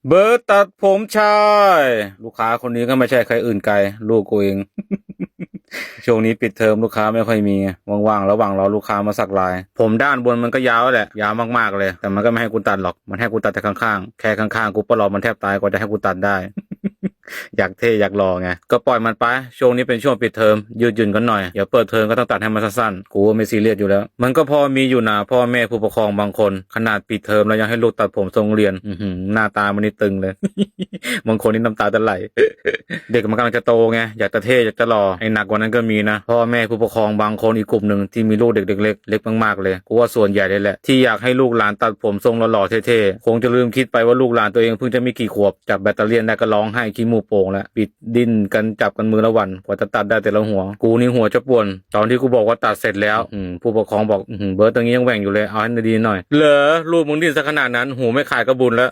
เบิร์ตตัดผมชายลูกค้าคนนี้ก็ไม่ใช่ใครอื่นไกลลูกกูเอง ช่วงนี้ปิดเทอมลูกค้าไม่ค่อยมีว่างๆระหว่างรอลูกค้ามาสักลายผมด้านบนมันก็ยาวแหละยาวมากๆเลยแต่มันก็ไม่ให้กูตัดหรอกมันให้กูตัดแต่ข้างๆแค่ข้างๆกูปลอกมันแทบตายกว่าจะให้กูตัดได้ อยากเท่อยากรอไงก็ปล่อยมันไปช่วงนี้เป็นช่วงปิดเทอมยืดหยุ่นกันหน่อยอย่าเปิดเทอมก็ต้องตัดให้มันสั้นๆกูไม่ซีเรียสอยู่แล้วมันก็พอมีอยู่นะพ่อแม่ผู้ปกครองบางคนขนาดปิดเทอมแล้วยังให้ลูกตัดผมทรงเรียนหน้าตามันนี่ตึงเลย บางคนนี่น้ำตาจะไหล เด็กมันกำลังจะโตไงอยากจะเท่อยากจะหล่อไอ้หนักกว่านั้นก็มีนะพ่อแม่ผู้ปกครองบางคนอีกกลุ่มหนึ่งที่มีลูกเด็กๆเล็กมากๆเลยกูว่าส่วนใหญ่เลยแหละที่อยากให้ลูกหลานตัดผมทรงหล่อๆเท่ๆคงจะลืมคิดไปว่าลูกหลานตัวเองเพิ่งจะมีกี่ขวบจับแบตเตอรี่ได้ก็ร้องไห้ขี้มูกโป่งแล้วปิดดิ้นกันจับกันมือละวันกว่าจะตัดได้แต่ละหัวกูนี่หัวจะป่วนตอนที่กูบอกว่าตัดเสร็จแล้วผู้ปกครองบอกเบิร์ตตรงนี้ยังแหว่งอยู่เลยเอาให้ดีหน่อยเหรอลูกมึงดิ้นซะขนาดนั้นหูไม่ขาดก็บุญแล้ว